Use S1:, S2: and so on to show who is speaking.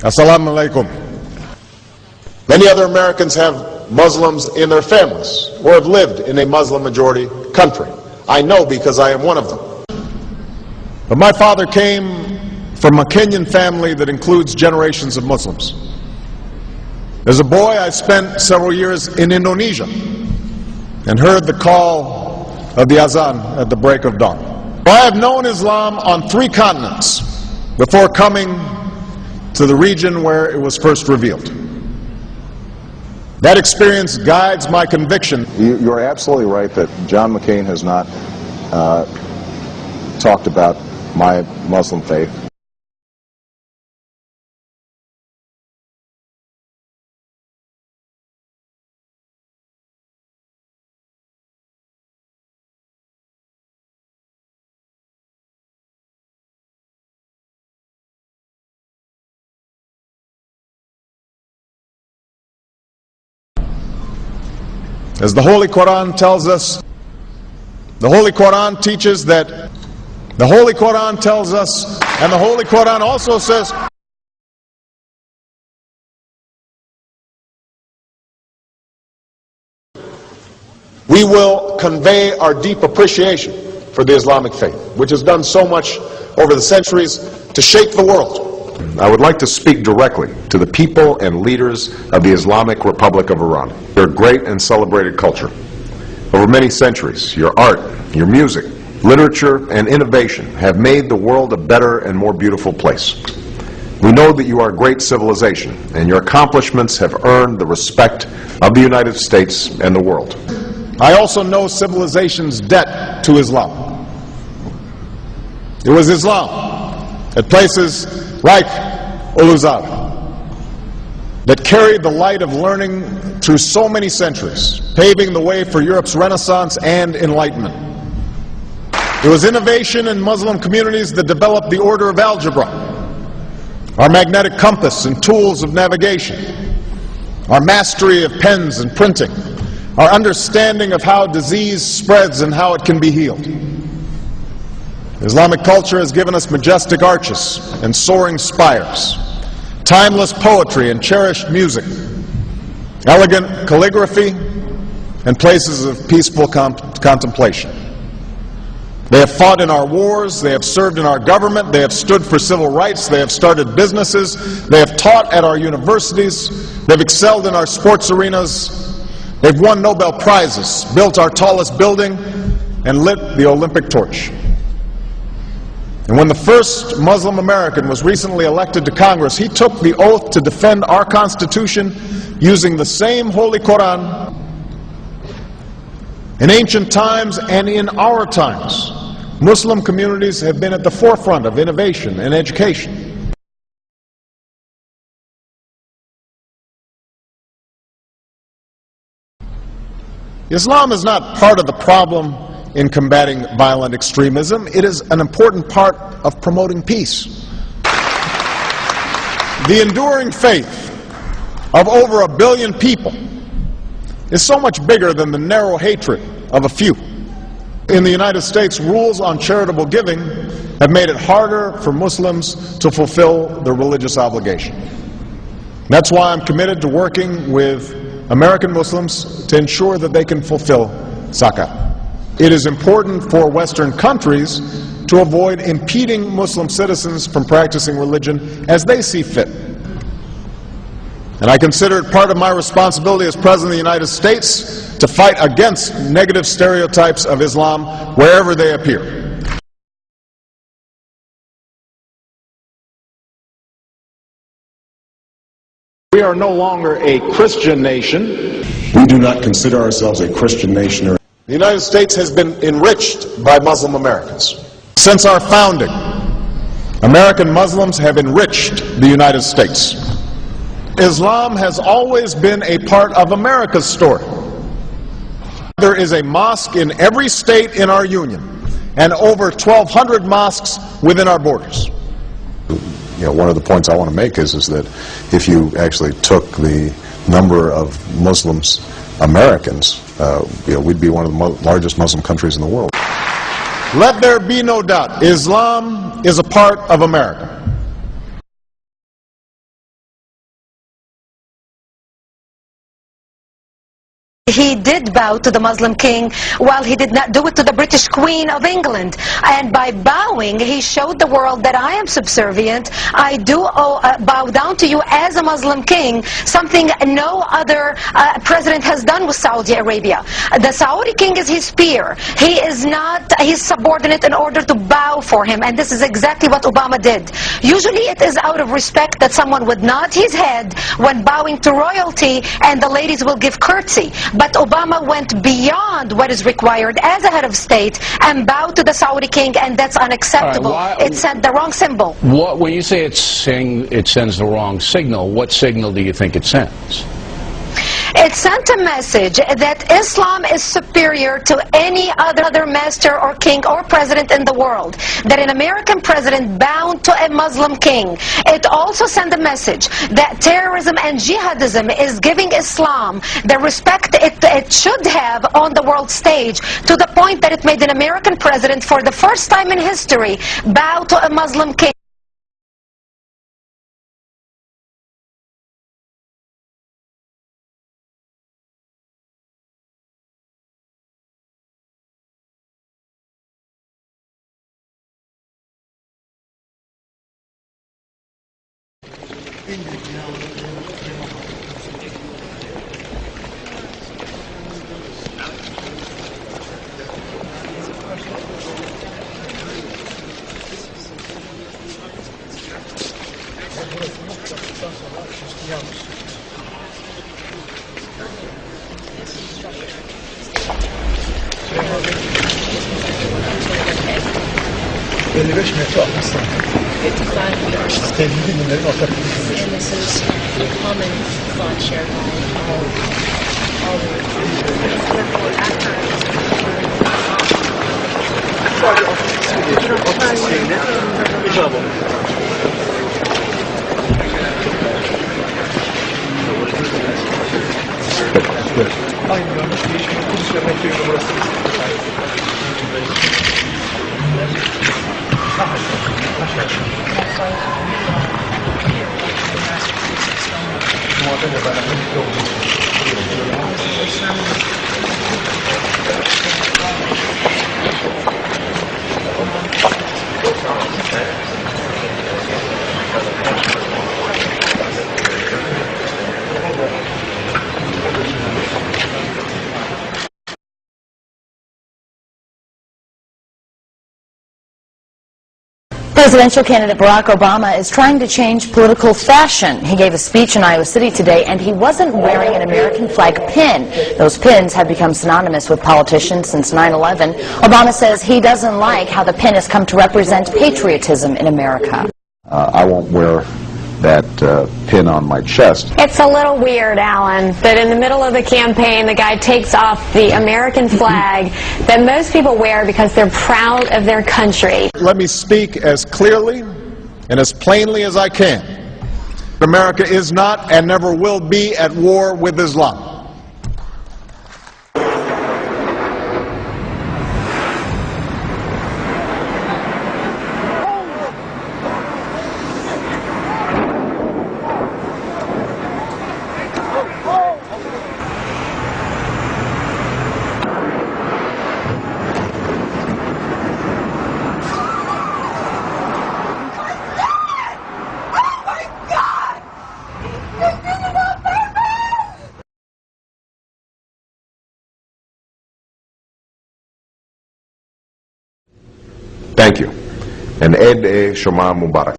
S1: Assalamu alaikum. Many other Americans have Muslims in their families or have lived in a Muslim majority country. I know because I am one of them. But my father came from a Kenyan family that includes generations of Muslims. As a boy, I spent several years in Indonesia and heard the call of the azan at the break of dawn. I have known Islam on 3 continents before coming to the region where it was first revealed. That experience guides my conviction.
S2: You're absolutely right that John McCain has not talked about my Muslim faith.
S1: As the Holy Quran tells us, the Holy Quran teaches that, the Holy Quran tells us, and the Holy Quran also says, we will convey our deep appreciation for the Islamic faith, which has done so much over the centuries to shape the world.
S3: I would like to speak directly to the people and leaders of the Islamic Republic of Iran. Their great and celebrated culture. Over many centuries, your art, your music, literature, and innovation have made the world a better and more beautiful place. We know that you are a great civilization, and your accomplishments have earned the respect of the United States and the world.
S1: I also know civilization's debt to Islam. It was Islam at places like Uluzar that carried the light of learning through so many centuries, paving the way for Europe's Renaissance and Enlightenment. It was innovation in Muslim communities that developed the order of algebra, our magnetic compass and tools of navigation, our mastery of pens and printing, our understanding of how disease spreads and how it can be healed. Islamic culture has given us majestic arches and soaring spires, timeless poetry and cherished music, elegant calligraphy, and places of peaceful contemplation. They have fought in our wars, they have served in our government, they have stood for civil rights, they have started businesses, they have taught at our universities, they've excelled in our sports arenas, they've won Nobel Prizes, built our tallest building, and lit the Olympic torch. And when the first Muslim American was recently elected to Congress, he took the oath to defend our Constitution using the same Holy Quran. In ancient times and in our times, Muslim communities have been at the forefront of innovation and education. Islam is not part of the problem in combating violent extremism. It is an important part of promoting peace. The enduring faith of over 1 billion people is so much bigger than the narrow hatred of a few. In the United States, rules on charitable giving have made it harder for Muslims to fulfill their religious obligation. That's why I'm committed to working with American Muslims to ensure that they can fulfill zakat. It is important for Western countries to avoid impeding Muslim citizens from practicing religion as they see fit. And I consider it part of my responsibility as President of the United States to fight against negative stereotypes of Islam wherever they appear. We are no longer a Christian nation.
S4: We do not consider ourselves a Christian nation.
S1: The United States has been enriched by Muslim Americans. Since our founding, American Muslims have enriched the United States. Islam has always been a part of America's story. There is a mosque in every state in our union, and over 1,200 mosques within our borders.
S2: One of the points I want to make is that if you actually took the number of Muslims Americans, we'd be one of the largest Muslim countries in the world.
S1: Let there be no doubt, Islam is a part of America.
S5: He did bow to the Muslim king, while he did not do it to the British Queen of England. And by bowing, he showed the world that I am subservient. I do bow down to you as a Muslim king, something no other president has done with Saudi Arabia. The Saudi king is his peer. He is not his subordinate in order to bow for him. And this is exactly what Obama did. Usually it is out of respect that someone would nod his head when bowing to royalty, and the ladies will give curtsy. But Obama went beyond what is required as a head of state and bowed to the Saudi king, and that's unacceptable. It sent the wrong symbol.
S6: When you say it sends the wrong signal, what signal do you think it sends?
S5: It sent a message that Islam is superior to any other master or king or president in the world, that an American president bowed to a Muslim king. It also sent a message that terrorism and jihadism is giving Islam the respect it should have on the world stage, to the point that it made an American president, for the first time in history, bow to a Muslim king.
S7: And this is a common thought shared by all the
S8: Presidential candidate Barack Obama is trying to change political fashion. He gave a speech in Iowa City today, and he wasn't wearing an American flag pin. Those pins have become synonymous with politicians since 9/11. Obama says he doesn't like how the pin has come to represent patriotism in America.
S2: I won't wear that pin on my chest.
S9: It's a little weird, Alan, that in the middle of the campaign the guy takes off the American flag that most people wear because they're proud of their country.
S1: Let me speak as clearly and as plainly as I can. America is not and never will be at war with Islam.
S3: Thank you. And Eid Shoma Mubarak.